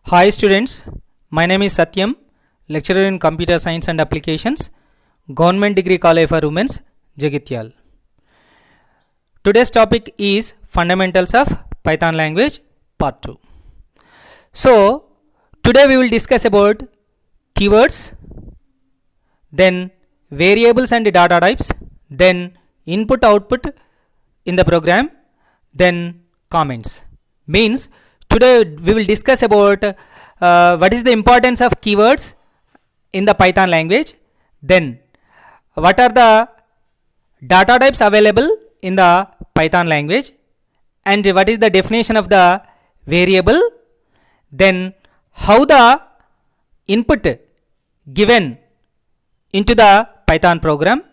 Hi students, my name is Satyam, lecturer in Computer Science and Applications, Government Degree College for Women's, Jagityal. Today's topic is Fundamentals of Python Language Part 2. So, today we will discuss about keywords, then variables and data types, then input output in the program, then comments. Means today we will discuss about what is the importance of keywords in the Python language, then what are the data types available in the Python language, and what is the definition of the variable, then how the input given into the Python program,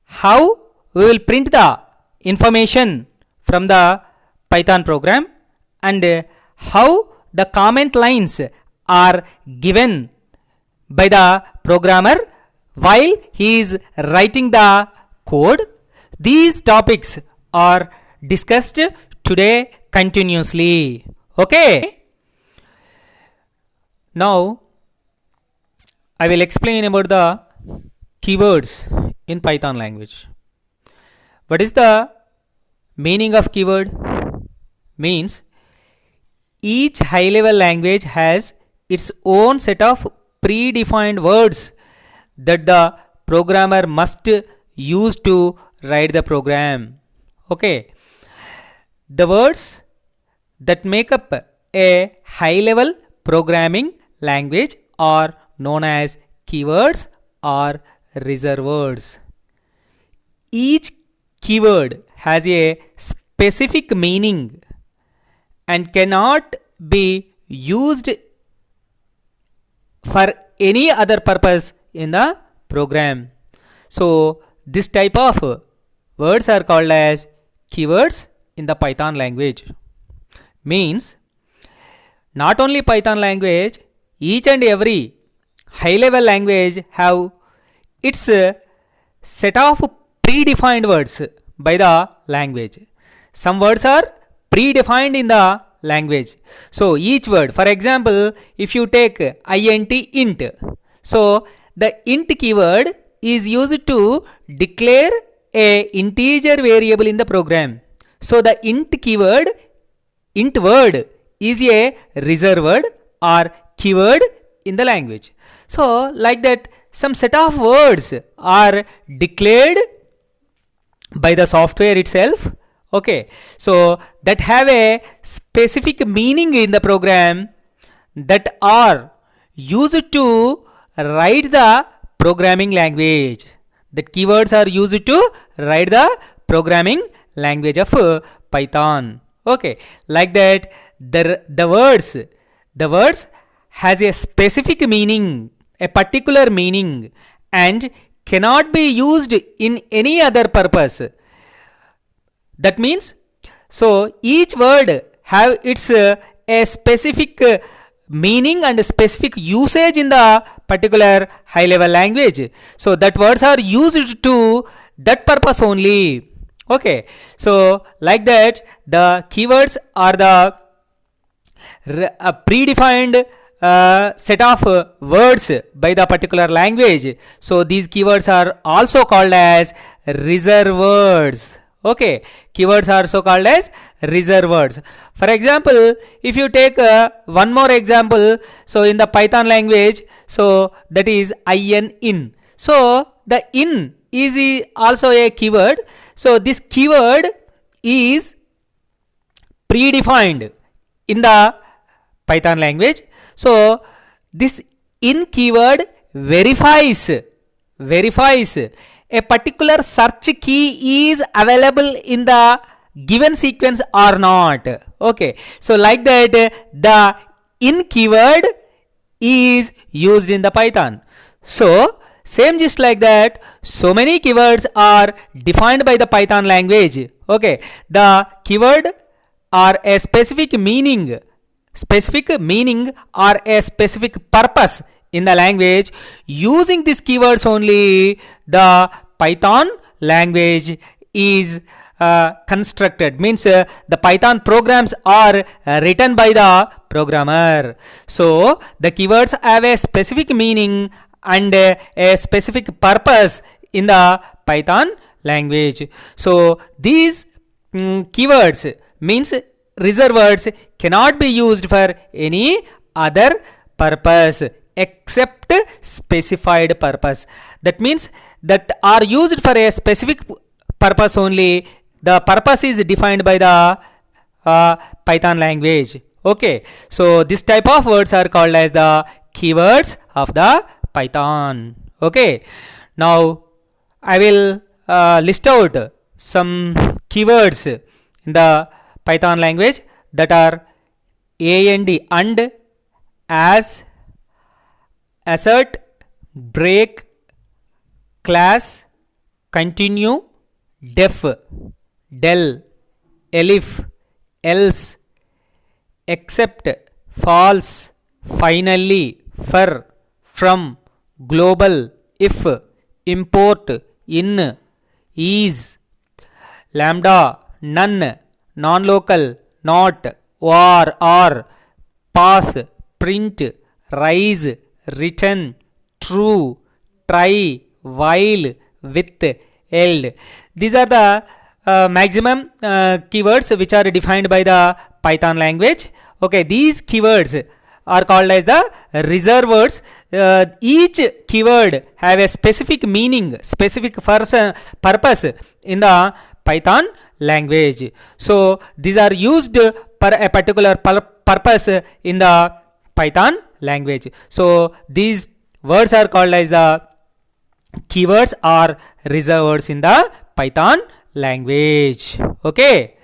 how we will print the information from the Python program, and how the comment lines are given by the programmer while he is writing the code. These topics are discussed today continuously. Okay. Now I will explain about the keywords in Python language. What is the meaning of keyword? Means each high level language has its own set of predefined words that the programmer must use to write the program. Okay. The words that make up a high level programming language are known as keywords or reserved words. Each keyword has a specific meaning and cannot be used for any other purpose in the program. So this type of words are called as keywords in the Python language. Means not only Python language, each and every high level language have its set of predefined words by the language. Some words are predefined in the language. So each word, for example, if you take int, so the int keyword is used to declare a integer variable in the program. So the int keyword, int word is a reserved word or keyword in the language. So like that, some set of words are declared by the software itself. Okay, so that have a specific meaning in the program that are used to write the programming language. The keywords are used to write the programming language of Python. Okay, like that, the words has a specific meaning, a particular meaning, and cannot be used in any other purpose. That means, so each word have its a specific meaning and a specific usage in the particular high level language. So that words are used to that purpose only. Okay, so like that, the keywords are the predefined set of words by the particular language. So these keywords are also called as reserved words. Okay, keywords are also called as reserved words. For example, if you take one more example, so in the Python language, so that is in. So the in is also a keyword. So this keyword is predefined in the Python language. So this in keyword verifies a particular search key is available in the given sequence or not. Okay, so like that, the in keyword is used in the Python. So same just like that, so many keywords are defined by the Python language. Okay, the keyword are a specific meaning or a specific purpose in the language. Using these keywords only, the Python language is constructed, means the Python programs are written by the programmer. So the keywords have a specific meaning and a specific purpose in the Python language. So these keywords means reserved words cannot be used for any other purpose except specified purpose. That means that are used for a specific purpose only. The purpose is defined by the Python language. Okay, so this type of words are called as the keywords of the Python. Okay, now I will list out some keywords in the Python language that are and, as, assert, break, class, continue, def, del, elif, else, except, false, finally, for, from, global, if, import, in, is, lambda, none, non-local, not, war, or, pass, print, rise, return, true, try, while, with, eld. These are the maximum keywords which are defined by the Python language. Okay, these keywords are called as the reserved words. Each keyword have a specific meaning, specific purpose in the Python language. So these are used for a particular purpose in the Python language. So these words are called as the keywords or reserved words in the Python language. Okay,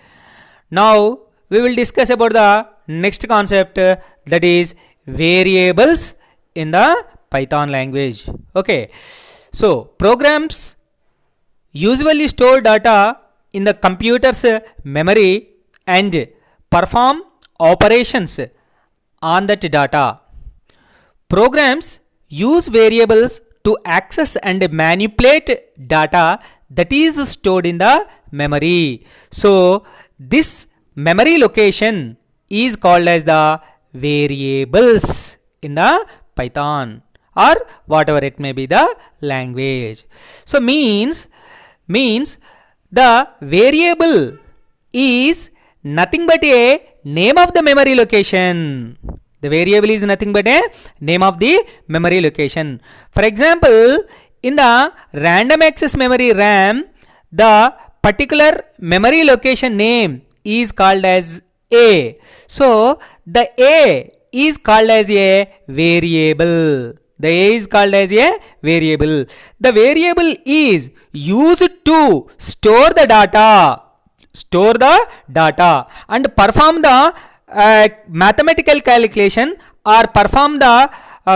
now we will discuss about the next concept, that is variables in the Python language. Okay, so programs usually store data in the computer's memory and perform operations on that data. Programs use variables to access and manipulate data that is stored in the memory. So this memory location is called as the variables in the Python or whatever it may be the language. So means the variable is nothing but a name of the memory location. The variable is nothing but a name of the memory location. For example, in the random access memory RAM, the particular memory location name is called as A. So the A is called as a variable. The A is called as a variable. The variable is used to store the data and perform the mathematical calculation or perform the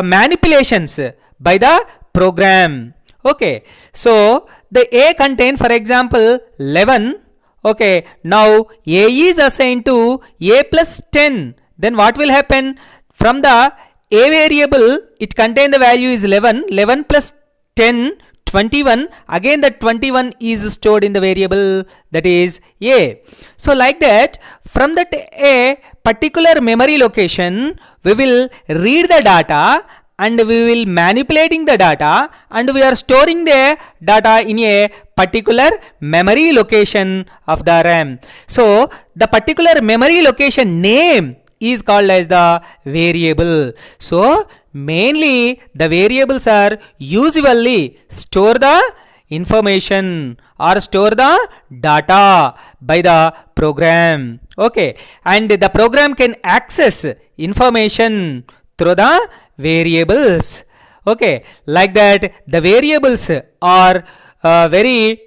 manipulations by the program. Okay, so the A contain, for example, 11. Okay, now A is assigned to A plus 10. Then what will happen? From the A variable, it contain the value is 11. 11 plus 10, 21. Again that 21 is stored in the variable, that is A. So like that, from that A particular memory location, we will read the data and we will manipulating the data and we are storing the data in a particular memory location of the RAM. So the particular memory location name is called as the variable. So mainly the variables are usually store the information or store the data by the program. Okay, and the program can access information through the variables. Okay, like that the variables are very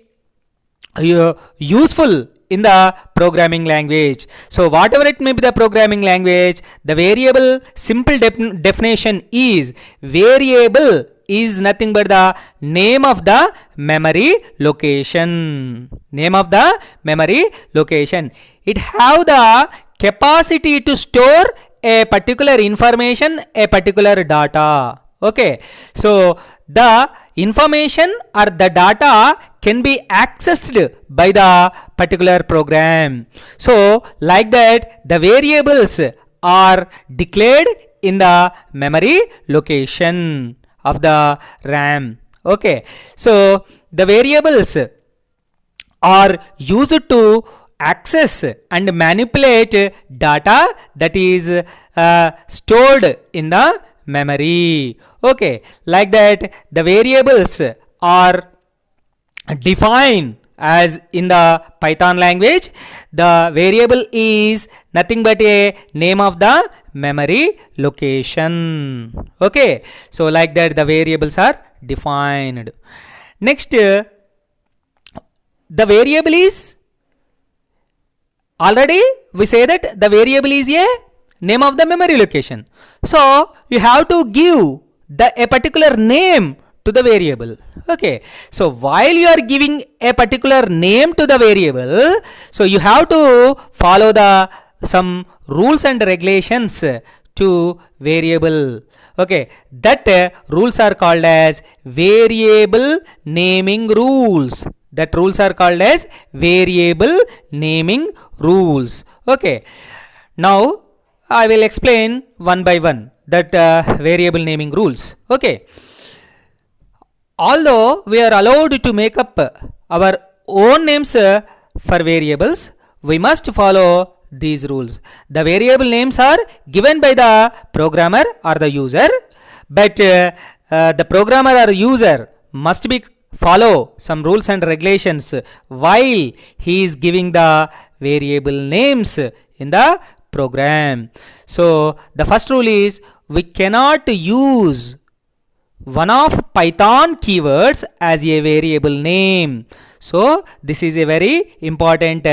useful in the programming language. So whatever it may be the programming language, the variable simple definition is variable is nothing but the name of the memory location. Name of the memory location. It have the capacity to store a particular information, a particular data. Okay, so the information or the data can be accessed by the particular program. So like that, the variables are declared in the memory location of the RAM. Okay, so the variables are used to access and manipulate data that is stored in the memory. Okay, like that, the variables are defined as in the Python language. The variable is nothing but a name of the memory location. Okay, so like that, the variables are defined. Next, the variable is, already we say that the variable is a name of the memory location. So you have to give a particular name to the variable. Okay, so while you are giving a particular name to the variable, so you have to follow the some rules and regulations to variable. Okay, that rules are called as variable naming rules. That rules are called as variable naming rules. Okay, now I will explain one by one that variable naming rules. Okay, although we are allowed to make up our own names for variables, we must follow these rules. The variable names are given by the programmer or the user, but the programmer or user must be follow some rules and regulations while he is giving the variable names in the program. So the first rule is, we cannot use one of Python keywords as a variable name. So this is a very important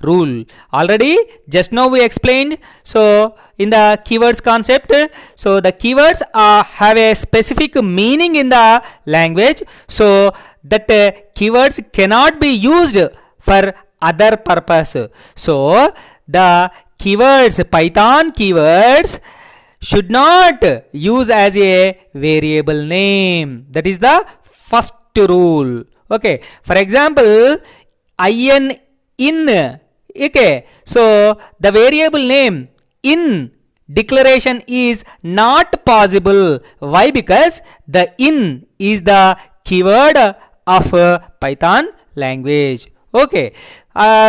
rule. Already just now we explained. So in the keywords concept, so the keywords have a specific meaning in the language, so that keywords cannot be used for other purpose. So the keywords, Python keywords, should not use as a variable name. That is the first rule. Okay, for example, in. Okay, so the variable name in declaration is not possible. Why? Because the in is the keyword of Python language. Okay,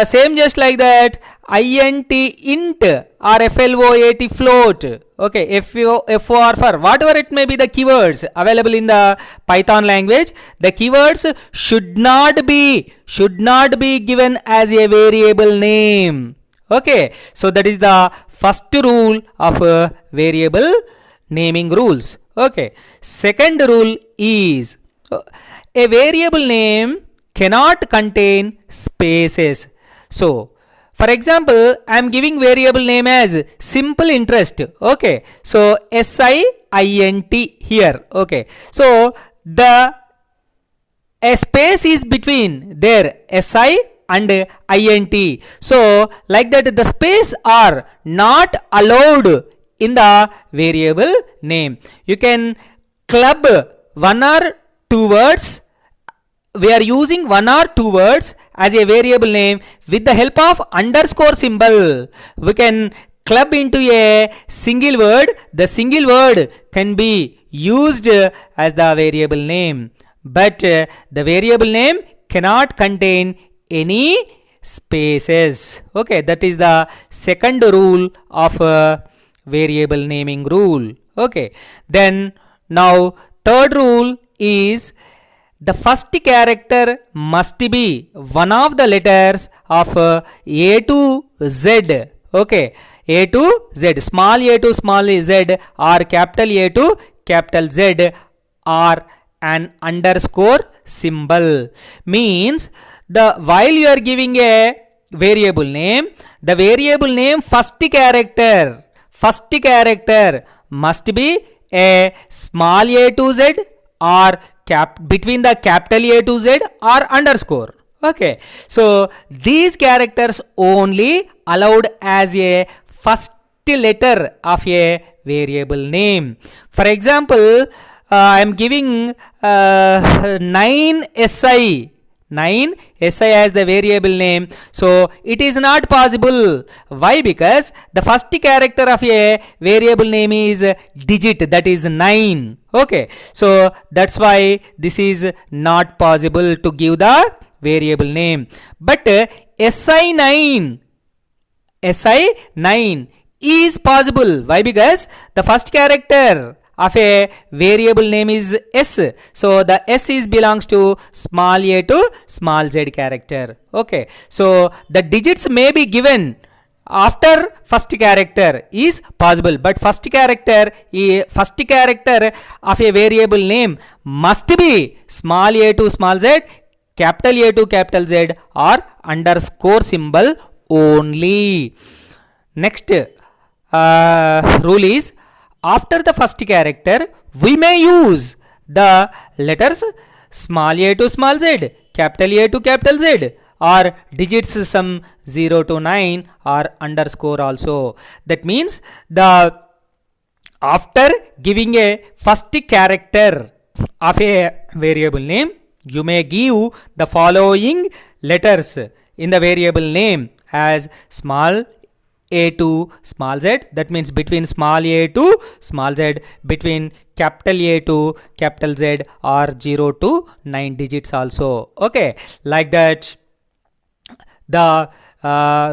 same just like that, int or float float. Okay, for whatever it may be the keywords available in the Python language, the keywords should not be given as a variable name. Okay, so that is the first rule of variable naming rules. Okay, second rule is, a variable name cannot contain spaces. So for example, I am giving variable name as simple interest. Okay, so SINT here. Okay, so a space is between there, SI and INT. So like that, the space are not allowed in the variable name. You can club one or two words. We are using one or two words as a variable name with the help of underscore symbol. We can club into a single word. The single word can be used as the variable name, but the variable name cannot contain any spaces. Okay, that is the second rule of variable naming rule. Okay, then now third rule is, the first character must be one of the letters of A to Z. Okay, A to Z, small a to small z, or capital A to capital Z, or an underscore symbol. Means while you are giving a variable name, the variable name first character must be a small a to z, or between the capital A to Z, or underscore. Okay, so these characters only allowed as a first letter of a variable name. For example, I am giving 9 SI. 9 SI as the variable name, so it is not possible. Why? Because the first character of a variable name is digit, that is 9. Okay, so that's why this is not possible to give the variable name. But SI9 is possible. Why? Because the first character of a variable name is S, so the S is belongs to small a to small z character. Okay, so the digits may be given after first character is possible, but first character of a variable name must be small a to small z, capital A to capital Z, or underscore symbol only. Next rule is, after the first character we may use the letters small a to small z, capital A to capital Z, or digits some 0 to 9 or underscore also. That means the after giving a first character of a variable name, you may give the following letters in the variable name as small a to small z, that means between small a to small z, between capital A to capital Z, or 0 to 9 digits also. Okay, like that the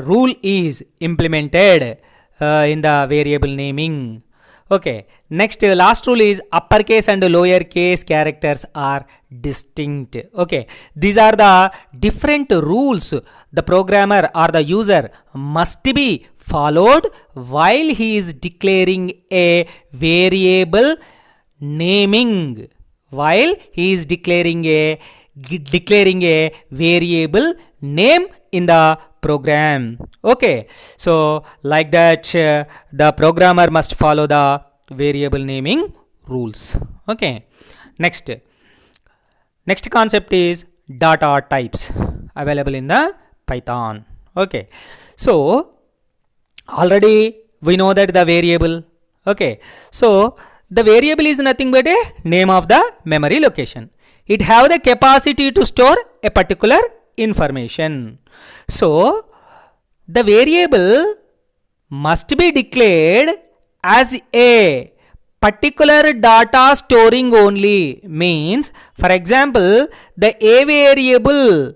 rule is implemented in the variable naming. Okay, next last rule is uppercase and lowercase characters are distinct. Okay, these are the different rules the programmer or the user must be followed while he is declaring a variable naming, while he is declaring a variable name in the program. Okay, so like that the programmer must follow the variable naming rules. Okay, next concept is data types available in the Python. Okay, so already we know that the variable, okay, so the variable is nothing but a name of the memory location. It have the capacity to store a particular information. So the variable must be declared as a particular data storing only. Means, for example, the a variable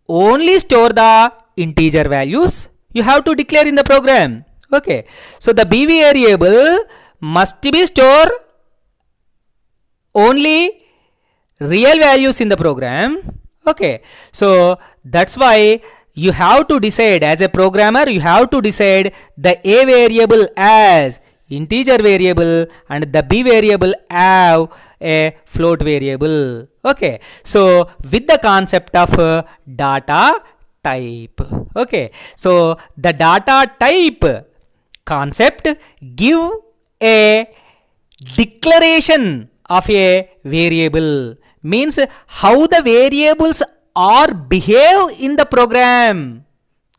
only store the integer values you have to declare in the program. Okay, so the b variable must be store only real values in the program. Okay, so that's why you have to decide, as a programmer you have to decide the a variable as integer variable and the b variable have a float variable. Okay, so with the concept of data type. Okay, so the data type concept give a declaration of a variable, means how the variables are behave in the program.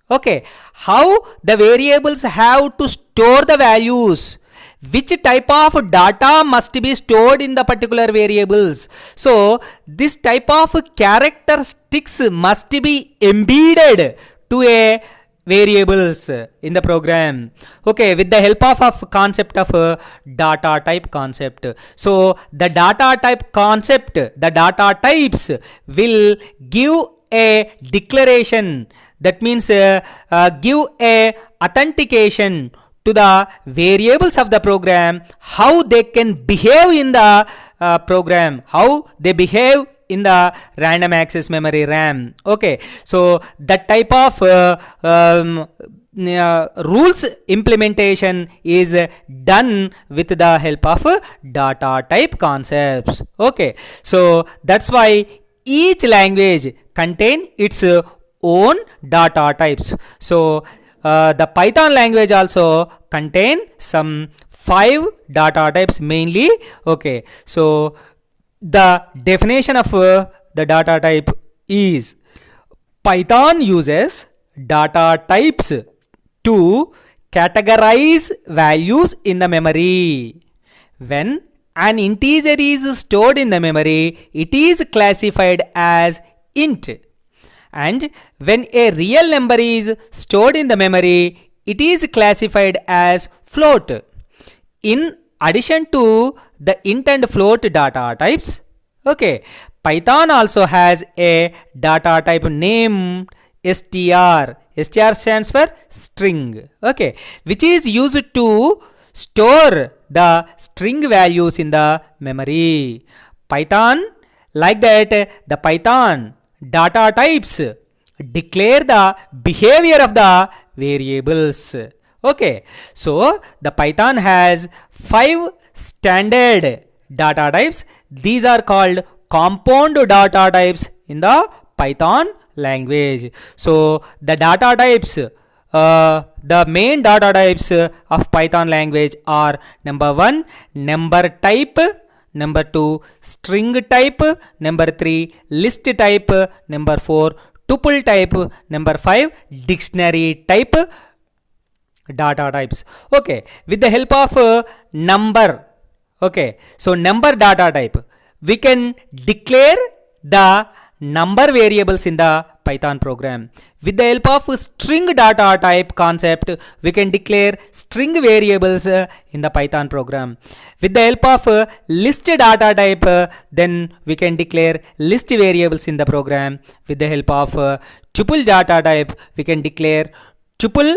Okay, how the variables have to store the values, which type of data must be stored in the particular variables. So this type of characteristics must be embedded to a variables in the program. Okay, with the help of concept of data type concept. So the data type concept, the data types will give a declaration, that means give a authentication to the variables of the program, how they can behave in the program, how they behave in the random access memory RAM. Okay, so that type of rules implementation is done with the help of data type concepts. Okay, so that's why each language contain its own data types. So the Python language also contain some 5 data types mainly. Okay, so the definition of the data type is, Python uses data types to categorize values in the memory. When an integer is stored in the memory, it is classified as int. And when a real number is stored in the memory, it is classified as float. In addition to the int and float data types, okay, Python also has a data type named str. Str stands for string, okay, which is used to store the string values in the memory. Python, like that, the Python data types declare the behavior of the variables. Okay, so the Python has 5 standard data types. These are called compound data types in the Python language. So the data types, the main data types of Python language are: number 1, number type; number 2, string type; number 3, list type; number 4, tuple type; number 5, dictionary type data types. Okay, with the help of number, okay, so number data type, we can declare the number variables in the Python program. With the help of string data type concept, we can declare string variables in the Python program. With the help of list data type, then we can declare list variables in the program. With the help of tuple data type, we can declare tuple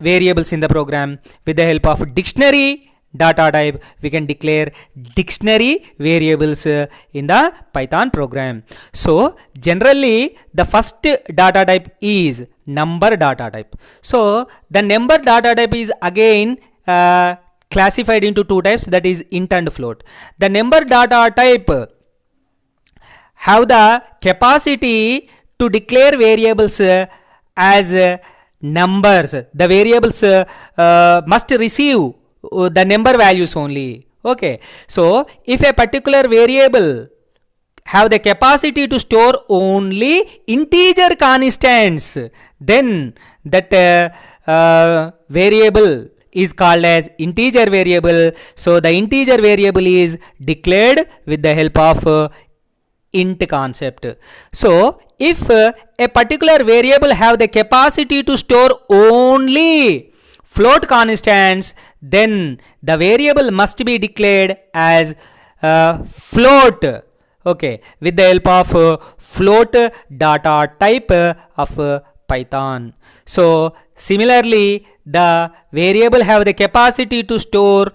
variables in the program. With the help of dictionary data type, we can declare dictionary variables in the Python program. So generally the first data type is number data type. So the number data type is again classified into 2 types, that is int and float. The number data type have the capacity to declare variables as numbers. The variables must receive the number values only. Okay, so if a particular variable have the capacity to store only integer constants, then that variable is called as integer variable. So the integer variable is declared with the help of int concept. So if a particular variable have the capacity to store only float constants, then the variable must be declared as float, okay, with the help of float data type of Python. So similarly, the variable have the capacity to store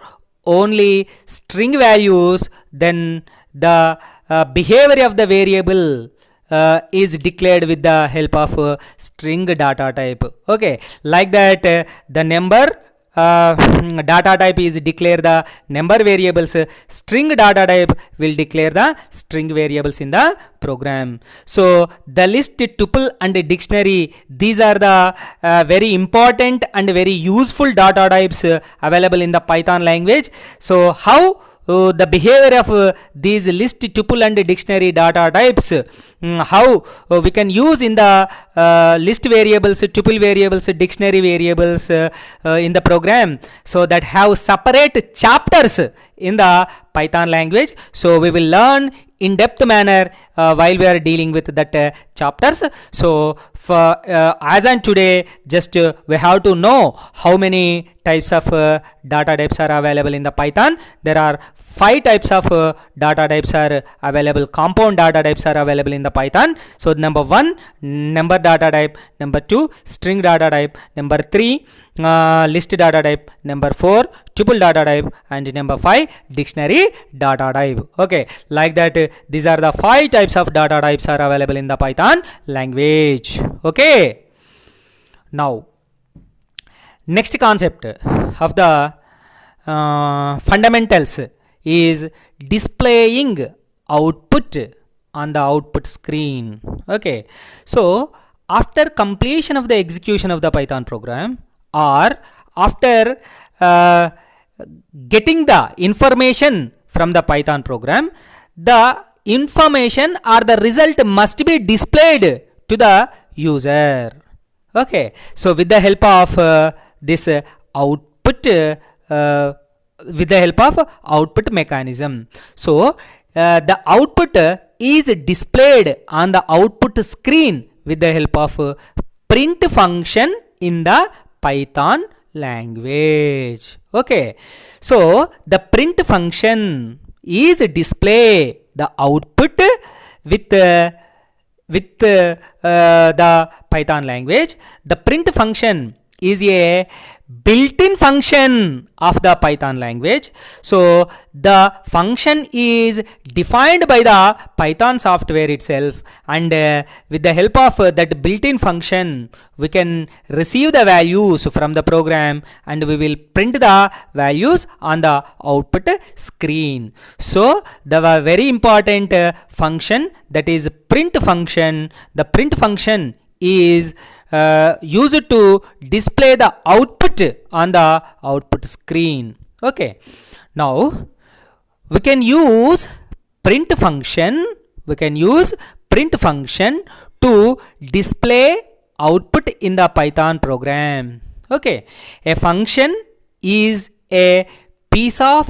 only string values, then the behavior of the variable is declared with the help of string data type. Okay, like that, the number data type is declare the number variables, string data type will declare the string variables in the program. So the list, tuple and dictionary, these are the very important and very useful data types available in the Python language. So how the behavior of these list, tuple and dictionary data types, how we can use in the list variables, tuple variables, dictionary variables in the program, so that have separate chapters in the Python language. So we will learn in depth manner while we are dealing with that chapters. So for as on today, just we have to know how many types of data types are available in the Python. There are 5 types of data types are available. Compound data types are available in the Python. So number 1, number data type; number 2, string data type; number 3, list data type; number 4, tuple data type; and number 5, dictionary data type. Okay, like that, these are the 5 types of data types are available in the Python language. Okay, now next concept of the fundamentals is displaying output on the output screen. Okay, so after completion of the execution of the Python program, or after getting the information from the Python program, the information or the result must be displayed to the user. Okay, so with the help of this output with the help of output mechanism. So the output is displayed on the output screen with the help of print function in the Python language. Okay, so the print function is display the output with the Python language. The print function is a built-in function of the Python language. So the function is defined by the Python software itself, and with the help of that built-in function we can receive the values from the program and we will print the values on the output screen. So the very important function, that is print function. The print function is used to display the output on the output screen. Okay, now we can use print function. We can use print function to display output in the Python program. Okay, a function is a piece of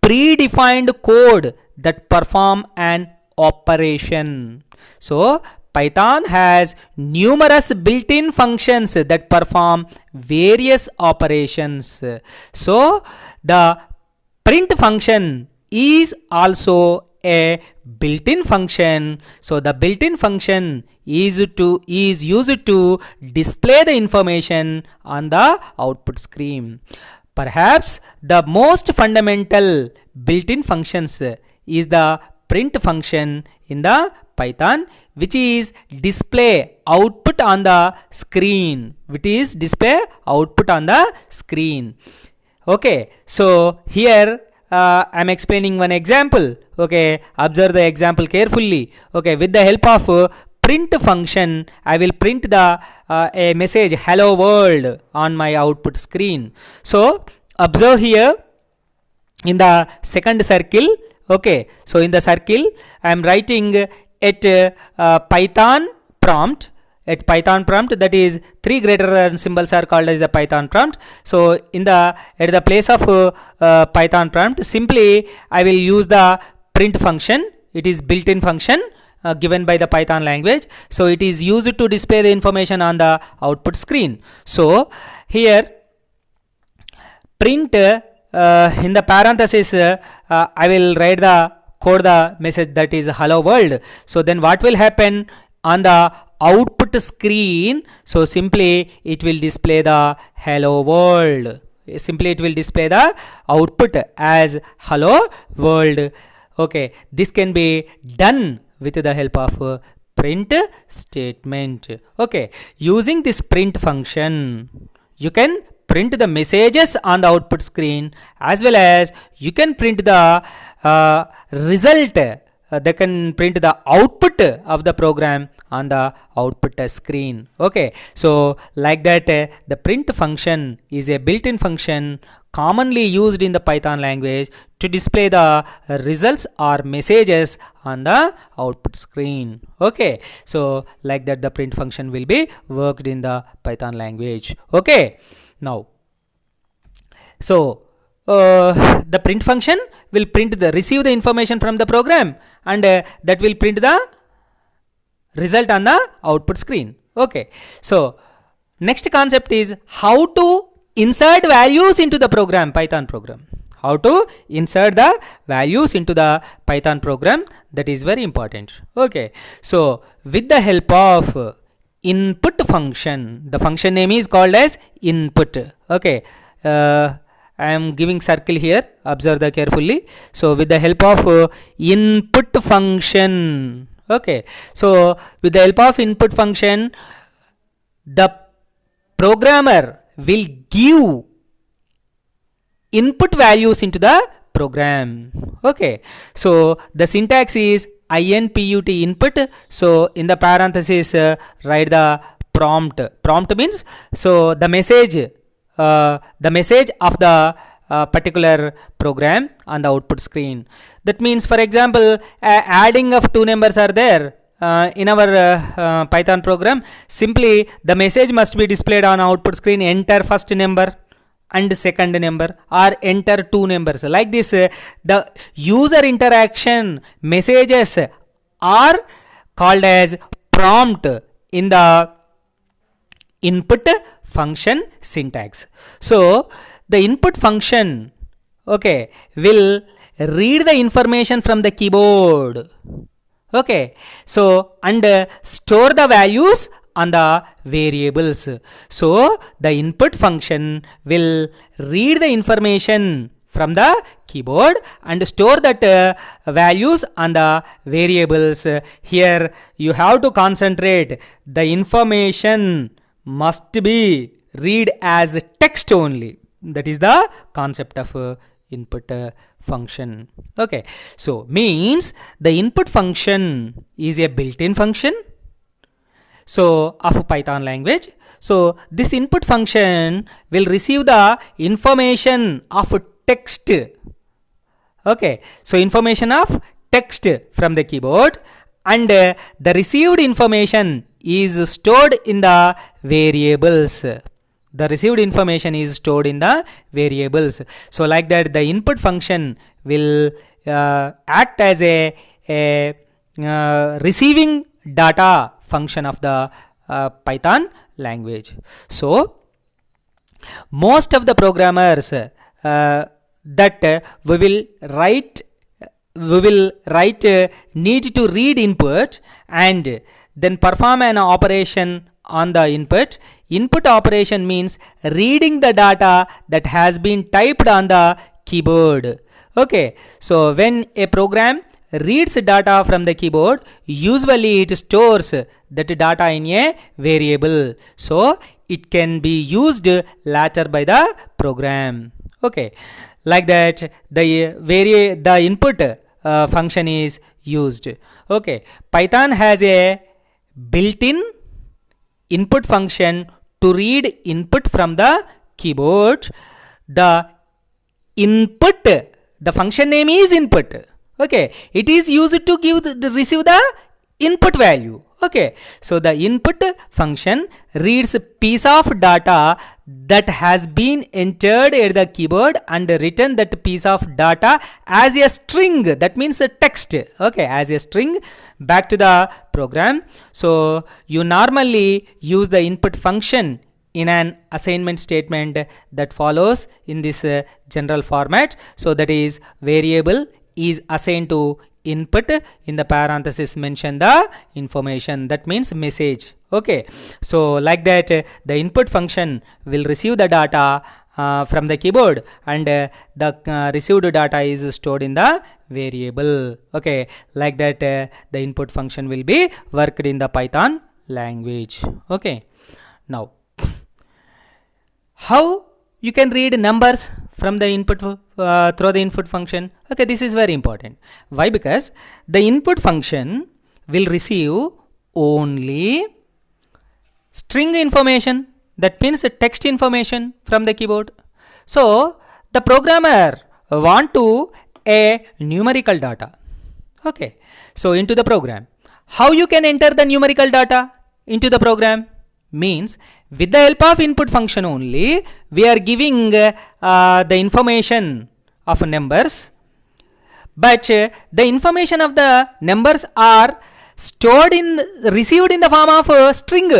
predefined code that perform an operation. So Python has numerous built-in functions that perform various operations. So the print function is also a built-in function. So the built-in function is used to display the information on the output screen. Perhaps the most fundamental built-in functions is the print function in the Python, which is display output on the screen. Okay, so here I am explaining one example. Okay, observe the example carefully. Okay, with the help of print function, I will print the a message hello world on my output screen. So observe here in the second circle. Okay, so in the circle I am writing at Python prompt. At Python prompt, that is 3 greater than symbols are called as the Python prompt. So in the at the place of Python prompt, simply I will use the print function. It is built-in function given by the Python language. So it is used to display the information on the output screen. So here print in the parenthesis I will write the code, the message that is hello world. So then what will happen on the output screen? So simply it will display the hello world. Simply it will display the output as hello world. Okay, this can be done with the help of print statement. Okay, using this print function you can print the messages on the output screen, as well as you can print the result. They can print the output of the program on the output screen. Okay, so like that the print function is a built-in function commonly used in the Python language to display the results or messages on the output screen. Okay, so like that the print function will be worked in the Python language. Okay, now so the print function will receive the information from the program, and that will print the result on the output screen. Okay, so next concept is how to insert values into the Python program. How to insert the values into the Python program, that is very important. Okay, so with the help of input function, the function name is called as input. Okay, I am giving circle here, observe that carefully. So with the help of input function, okay, so with the help of input function, the programmer will give input values into the program. Okay, so the syntax is input input. So in the parenthesis write the prompt. Prompt means so the message of the particular program on the output screen. That means, for example, adding of two numbers are there in our Python program. Simply the message must be displayed on output screen, enter first number. and second number, or enter two numbers. Like this, the user interaction messages are called as prompt in the input function syntax. So the input function, okay, will read the information from the keyboard, okay, so and store the values on the variables. So the input function will read the information from the keyboard and store that values on the variables. Here you have to concentrate, the information must be read as text only. That is the concept of input function. Okay, so means the input function is a built-in function, so of Python language. So this input function will receive the information of text. Okay, so information of text from the keyboard, and the received information is stored in the variables. The received information is stored in the variables. So like that, the input function will act as a receiving data function of the Python language. So most of the programmers that we will write need to read input and then perform an operation on the input. Input operation means reading the data that has been typed on the keyboard. Okay, so when a program reads data from the keyboard, usually it stores that data in a variable, so it can be used later by the program. Okay, like that, the input function is used. Okay, Python has a built-in input function to read input from the keyboard. The input, the function name is input. Okay, it is used to receive the input value. Okay, so the input function reads a piece of data that has been entered at the keyboard and written that piece of data as a string, that means a text, okay, as a string back to the program. So you normally use the input function in an assignment statement that follows in this general format. So that is, variable is assigned to input, in the parenthesis mention the information, that means message. Okay, so like that, the input function will receive the data from the keyboard, and the received data is stored in the variable. Okay, like that, the input function will be worked in the Python language. Okay, now how you can read numbers from the input through the input function? Okay, this is very important. Why? Because the input function will receive only string information, that means text information from the keyboard. So the programmer want to a numerical data. Okay, so into the program, how you can enter the numerical data into the program? Means with the help of input function only, we are giving the information of numbers, but the information of the numbers are received in the form of a string.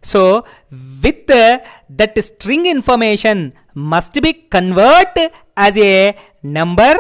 So with that string information must be converted as a number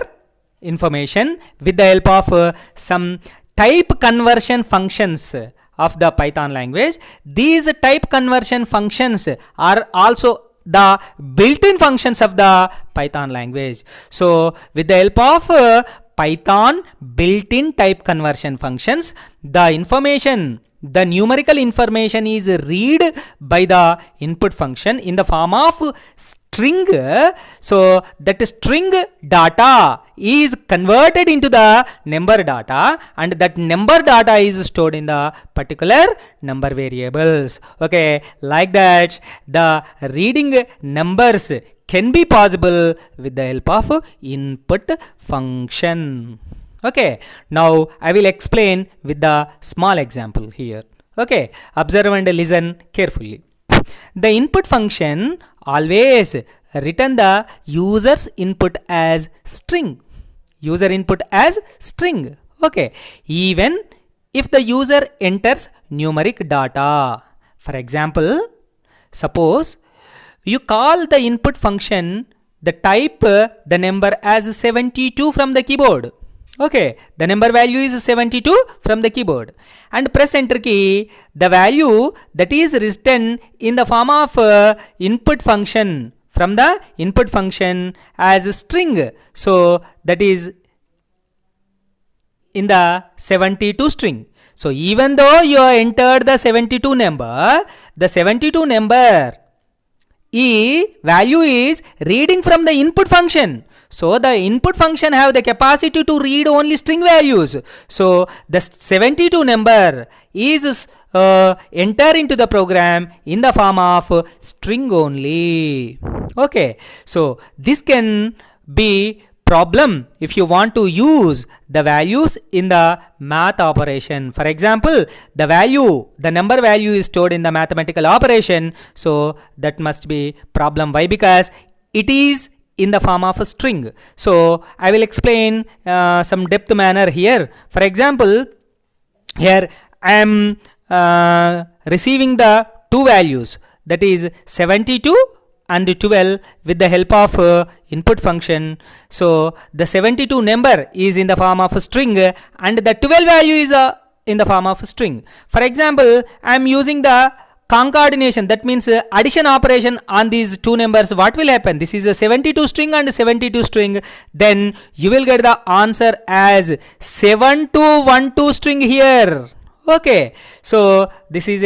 information with the help of some type conversion functions of the Python language. These type conversion functions are also the built-in functions of the Python language. So with the help of Python built-in type conversion functions, the information, the numerical information is read by the input function in the form of string. So that string data is converted into the number data, and that number data is stored in the particular number variables. Okay, like that, the reading numbers can be possible with the help of input function. Okay, now I will explain with the small example here. Okay, observe and listen carefully. the input function always return the user's input as string. User input as string. Okay. Even if the user enters numeric data. For example, suppose you call the input function the type the number as 72 from the keyboard. Okay, the number value is 72 from the keyboard and press enter key. The value that is written in the form of input function from the input function as a string. So that is in the 72 string. So even though you entered the 72 number, the 72 number value is reading from the input function. So the input function have the capacity to read only string values. So the 72 number is enter into the program in the form of string only. Okay. So this can be problem if you want to use the values in the math operation. For example, the number value is stored in the mathematical operation. So that must be problem. Why? Because it is in the form of a string. So I will explain some depth manner here. For example, here I am receiving the two values, that is 72 and 12 with the help of input function. So the 72 number is in the form of a string and the 12 value is in the form of a string. For example, I am using the concatenation, that means addition operation on these two numbers. What will happen? This is a 72 string and 72 string. Then you will get the answer as 7212 string here. Okay. So this is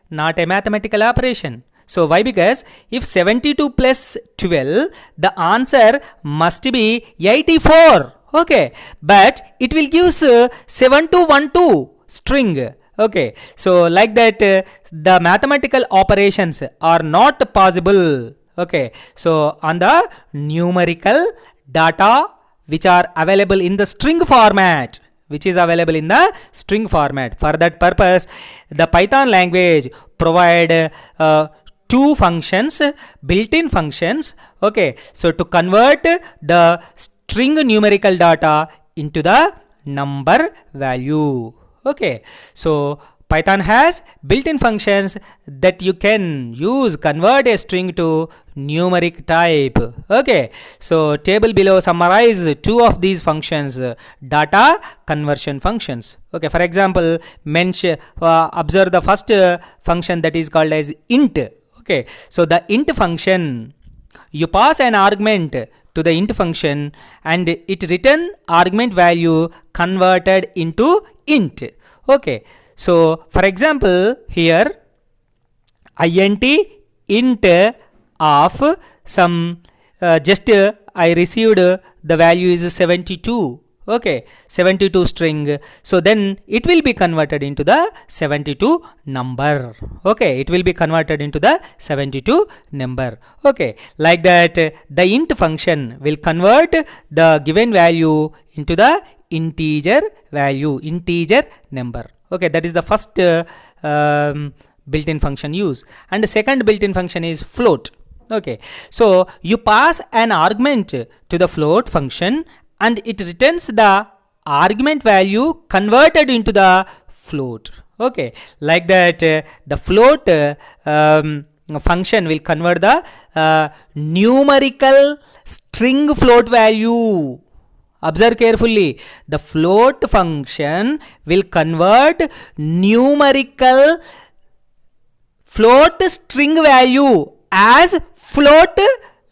not a mathematical operation. So why? Because if 72 plus 12, the answer must be 84. Okay. But it will give 7212 string. Okay. So like that the mathematical operations are not possible. Okay. So on the numerical data which are available in the string format, For that purpose, the Python language provide two functions, built-in functions. Okay, so to convert the string numerical data into the number value. Okay, so Python has built-in functions that you can use convert a string to numeric type. Okay, so table below summarize two of these functions, data conversion functions. Okay, for example, observe the first function that is called as int. Okay, so the int function, you pass an argument to the int function and it return argument value converted into int. Okay, so for example here int of some I received the value is 72. Okay, 72 string. So then it will be converted into the 72 number. Okay, it will be converted into the 72 number. Okay, like that the int function will convert the given value into the integer value, integer number. Okay, that is the first built-in function use. And the second built-in function is float. Okay, so you pass an argument to the float function and it returns the argument value converted into the float. Okay, like that the float function will convert the numerical string float value. Observe carefully, the float function will convert numerical float string value as float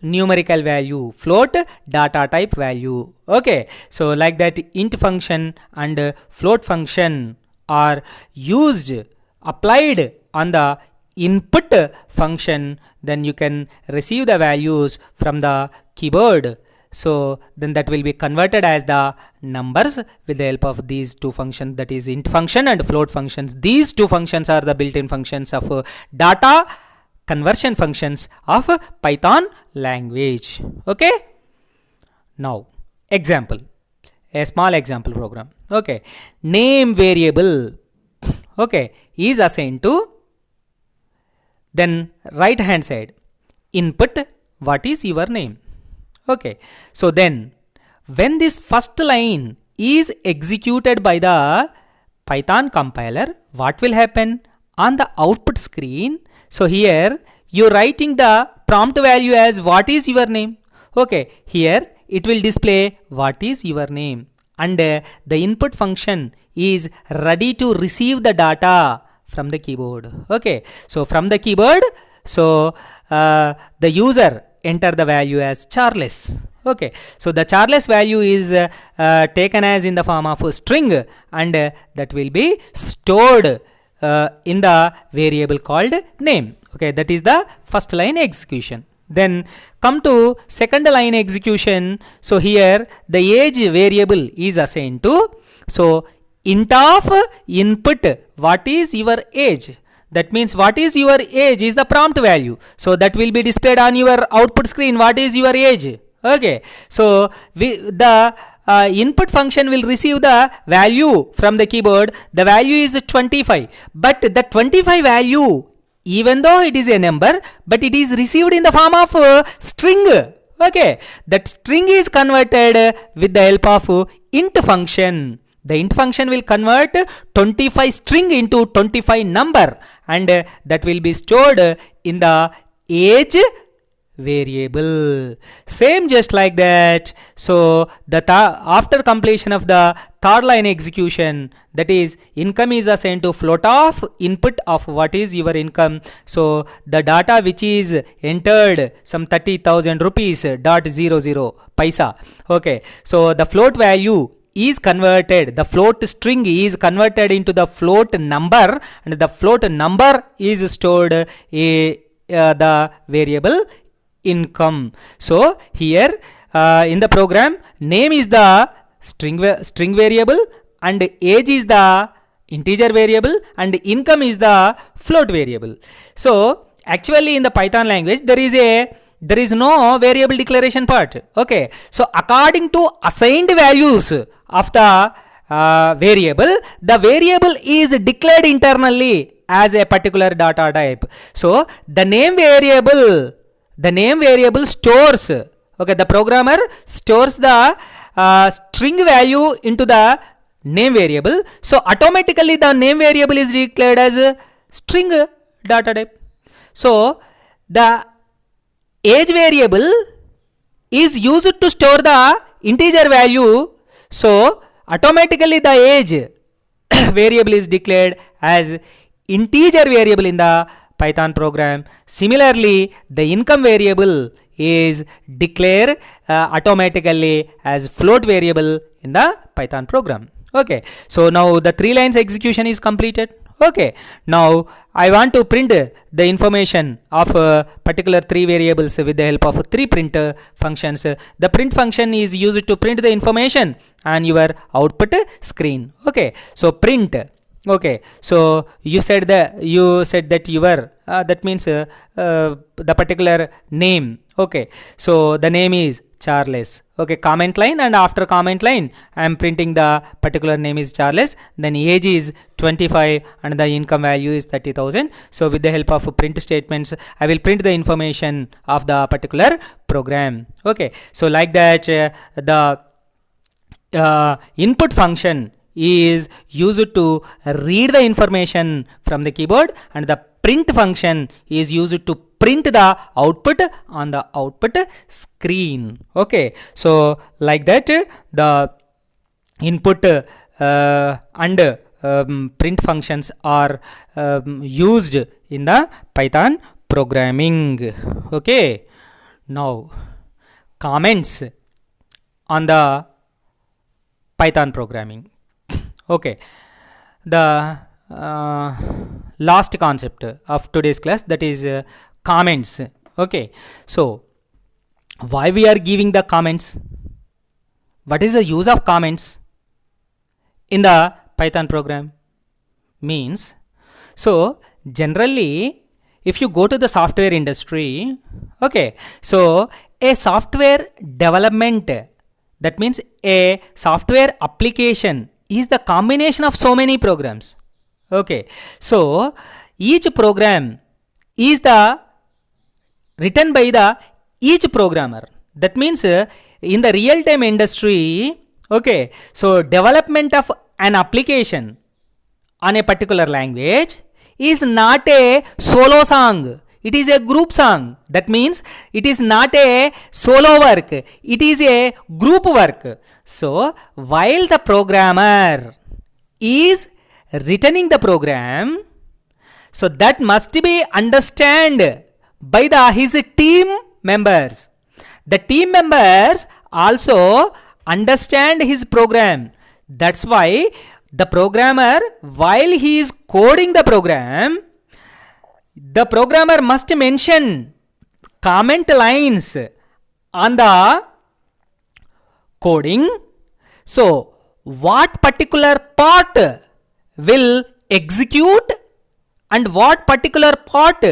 numerical value, float data type value. Okay, so like that int function and float function are used, applied on the input function, then you can receive the values from the keyboard. So then that will be converted as the numbers with the help of these two functions, that is int function and float functions. These two functions are the built-in functions of data conversion functions of Python language. Okay, now example, a small example program. Okay, name variable, okay, is assigned to then right hand side, input, what is your name. Okay, so then when this first line is executed by the Python compiler, what will happen on the output screen? So here you're writing the prompt value as what is your name. Okay, here it will display what is your name, and the input function is ready to receive the data from the keyboard. Okay, so from the keyboard, so the user enter the value as Charles. Okay, so the Charles value is taken as in the form of a string, and that will be stored in the variable called name. Okay, that is the first line execution. Then come to second line execution. So here the age variable is assigned to, so int of input, what is your age. That means what is your age is the prompt value, so that will be displayed on your output screen, what is your age. Okay, so the input function will receive the value from the keyboard. The value is 25, but the 25 value, even though it is a number, but it is received in the form of string. Okay, that string is converted with the help of int function. The int function will convert 25 string into 25 number, and that will be stored in the age variable. Same just like that. So the after completion of the third line execution, that is income is assigned to float of input of what is your income. So the data which is entered, some 30,000 rupees .00 paisa. Okay, so the float value is converted, the float string is converted into the float number, and the float number is stored the variable income. So here in the program, name is the string variable, and age is the integer variable, and income is the float variable. So actually in the Python language there is no variable declaration part. Okay, so according to assigned values of the variable, the variable is declared internally as a particular data type. So the name variable stores, okay, the programmer stores the string value into the name variable. So automatically the name variable is declared as a string data type. So the age variable is used to store the integer value. So automatically the age variable is declared as integer variable in the Python program. Similarly, the income variable is declared automatically as float variable in the Python program. Okay, so now the 3 lines execution is completed. Okay, now I want to print the information of particular 3 variables with the help of 3 print functions. The print function is used to print the information on your output screen. Okay, so print. Okay, so you said that your that means the particular name. Okay, so the name is Charles. Okay, comment line, and after comment line I am printing the particular name is Charles, then age is 25 and the income value is 30,000. So with the help of print statements I will print the information of the particular program. Okay, so like that the input function is used to read the information from the keyboard, and the print function is used to print the output on the output screen. Okay, so like that the input and print functions are used in the Python programming. Okay, now comments on the Python programming. Okay, the last concept of today's class, that is comments. Okay, so why we are giving the comments? What is the use of comments in the Python program? Means, so generally if you go to the software industry, okay, so a software development, that means a software application is the combination of so many programs. Okay, so each program is the written by the each programmer. That means in the real time industry, okay, so development of an application on a particular language is not a solo song, it is a group song. That means it is not a solo work, it is a group work. So while the programmer is writing the program, so that must be understood by his team members. The team members also understand his program. That's why the programmer, while he is coding the programmer must mention comment lines on the coding. So what particular part will execute and what particular part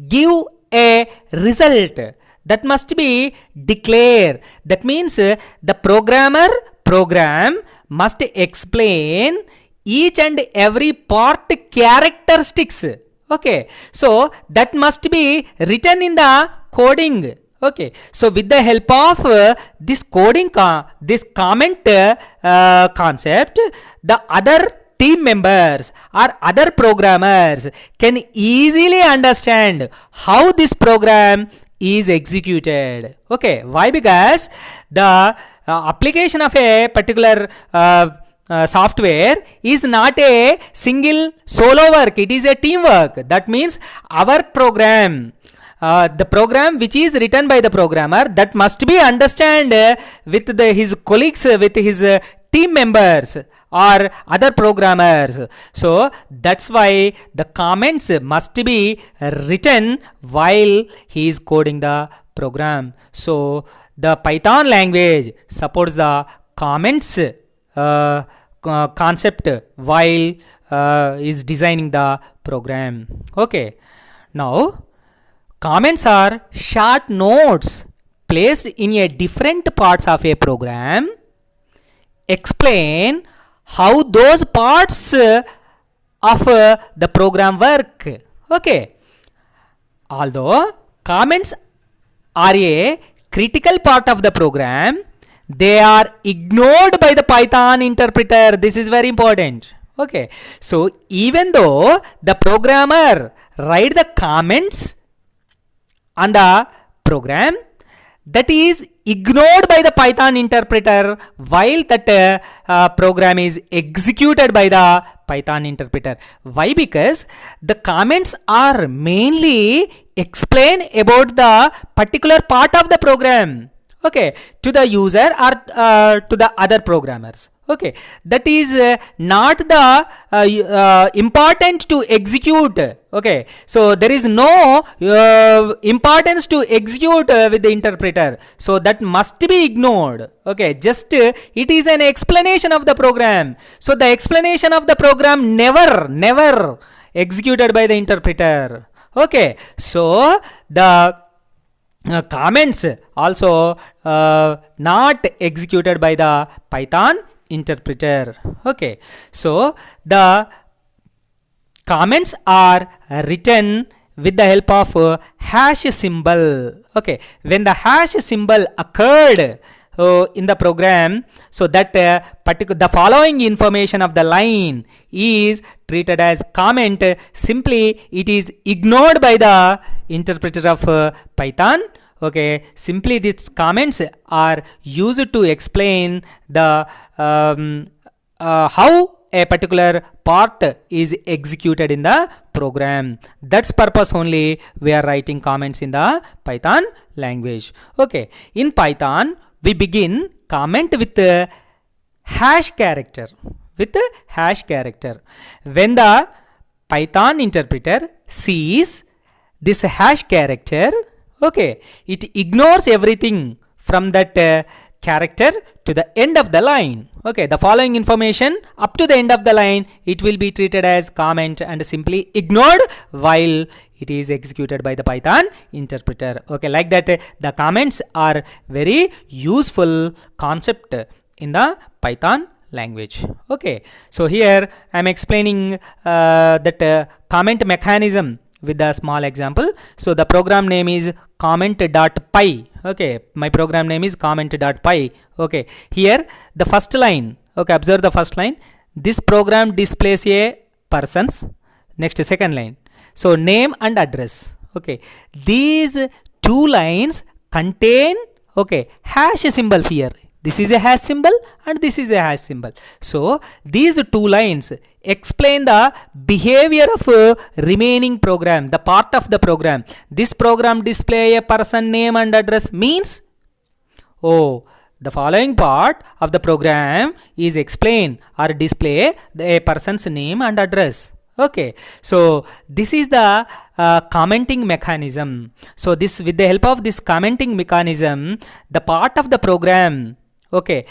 give a result, that must be declared. That means the program must explain each and every part characteristics. Okay, so that must be written in the coding. Okay, so with the help of this coding, this comment concept, the other team members or other programmers can easily understand how this program is executed. Okay, why? Because the application of a particular software is not a single solo work, it is a teamwork. That means our program, the program which is written by the programmer, that must be understand with his colleagues, with his team members or other programmers. So that's why the comments must be written while he is coding the program. So the Python language supports the comments concept while is designing the program. Okay, now comments are short notes placed in a different parts of a program, explain how those parts of the program work. Okay, although comments are a critical part of the program, they are ignored by the Python interpreter. This is very important. Okay, so even though the programmer write the comments on the program, that is ignored by the Python interpreter while that program is executed by the Python interpreter. Why? Because the comments are mainly explain about the particular part of the program, okay, to the user or to the other programmers. Okay, that is not the important to execute. Okay, so there is no importance to execute with the interpreter, so that must be ignored. Okay, just it is an explanation of the program, so the explanation of the program never executed by the interpreter. Okay, so the comments also not executed by the Python interpreter. Okay, so the comments are written with the help of hash symbol. Okay, when the hash symbol occurred in the program, so that the following information of the line is treated as comment. Simply it is ignored by the interpreter of Python. Okay, simply these comments are used to explain the how a particular part is executed in the program. That's purpose only we are writing comments in the Python language. Okay, in Python we begin comment with the hash character. With the hash character, when the Python interpreter sees this hash character, okay, it ignores everything from that character to the end of the line. Okay, the following information up to the end of the line, it will be treated as comment and simply ignored while it is executed by the Python interpreter. Okay, like that the comments are very useful concept in the Python language. Okay, so here I am explaining that comment mechanism with the small example. So the program name is comment.py. Okay, my program name is comment.py. Okay, here the first line. Okay, observe the first line. This program displays a person's. Next, second line. So name and address. Okay, these two lines contain, okay, hash symbols here. This is a hash symbol and this is a hash symbol. So these two lines explain the behavior of remaining program, the part of the program. This program display a person name and address means, oh, the following part of the program is explain or display a person's name and address. Okay, so this is the commenting mechanism. So this, with the help of this commenting mechanism, the part of the program, okay,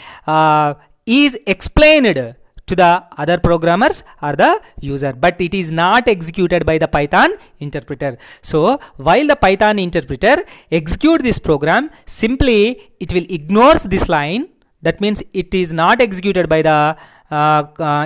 is explained to the other programmers or the user, but it is not executed by the Python interpreter. So while the Python interpreter execute this program, simply it will ignores this line. That means it is not executed by the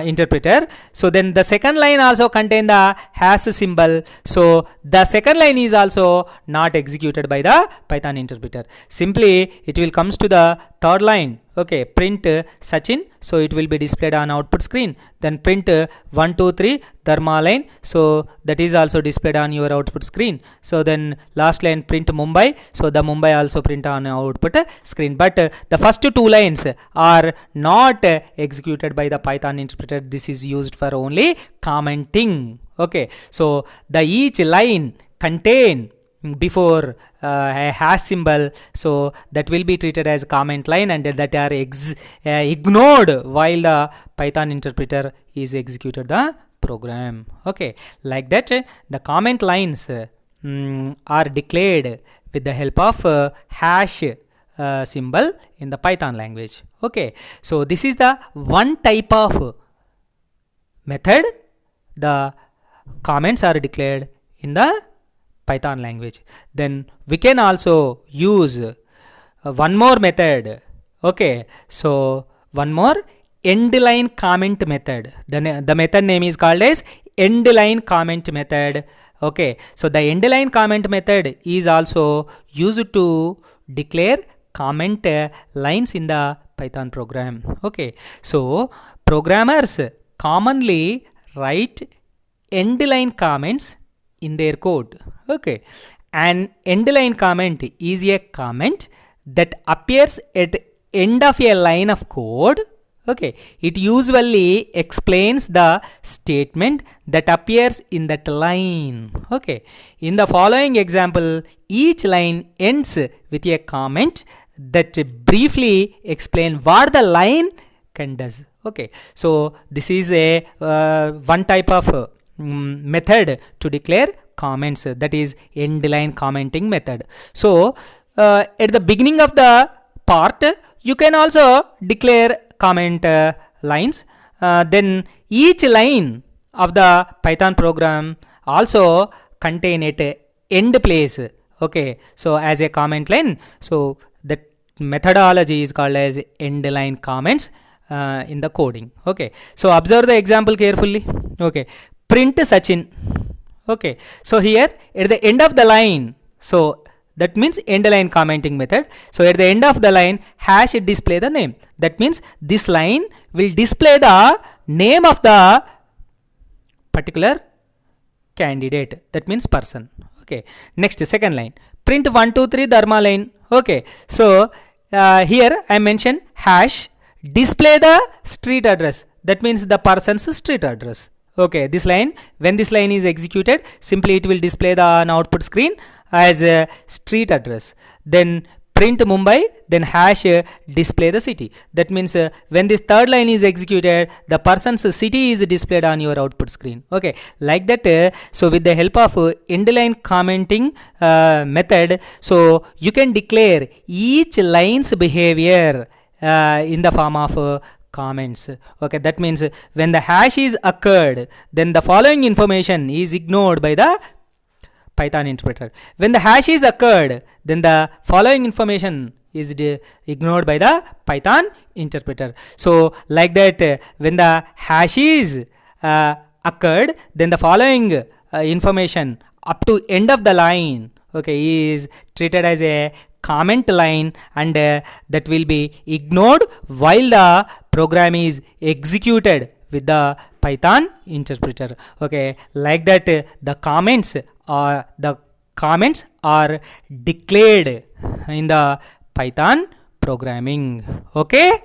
interpreter. So then the second line also contain the hash symbol. So the second line is also not executed by the Python interpreter. Simply it will comes to the third line. Okay, print Sachin. So it will be displayed on output screen. Then print 1 2 3 Dharma line. So that is also displayed on your output screen. So then last line print Mumbai. So the Mumbai also print on output screen. But the first two lines are not executed by the Python interpreter. This is used for only commenting. Okay, so the each line contain before a hash symbol, so that will be treated as comment line, and that are ignored while the Python interpreter is executed the program. Okay, like that the comment lines are declared with the help of hash symbol in the Python language. Okay, so this is the one type of method the comments are declared in the Python language. Then we can also use one more method. Okay, so one more end line comment method. The method name is called as end line comment method. Okay, so the end line comment method is also used to declare comment lines in the Python program. Okay, so programmers commonly write end line comments in their code. Okay, an end line comment is a comment that appears at end of a line of code. Okay, it usually explains the statement that appears in that line. Okay, in the following example, each line ends with a comment that briefly explain what the line can does. Okay, so this is a one type of method to declare comments, that is end line commenting method. So at the beginning of the part you can also declare comment lines. Then each line of the Python program also contain at end place. Okay, so as a comment line, so that methodology is called as end line comments in the coding. Okay, so observe the example carefully. Okay, print Sachin. Okay, so here at the end of the line, so that means end line commenting method. So at the end of the line, hash display the name. That means this line will display the name of the particular candidate. That means person. Okay, next second line, print 1 2 3 Dharma line. Okay, so here I mentioned hash display the street address. That means the person's street address. Okay, this line, when this line is executed, simply it will display the on output screen as a street address. Then print Mumbai, then hash display the city. That means when this third line is executed, the person's city is displayed on your output screen. Okay, like that. So with the help of end line commenting method, so you can declare each line's behavior in the form of comments. Okay, that means when the hash is occurred, then the following information is ignored by the Python interpreter. When the hash is occurred, then the following information is ignored by the Python interpreter. So like that, when the hash is occurred, then the following information up to end of the line, okay, is treated as a comment line, and that will be ignored while the program is executed with the Python interpreter. Okay, like that, the comments are declared in the Python programming. Okay.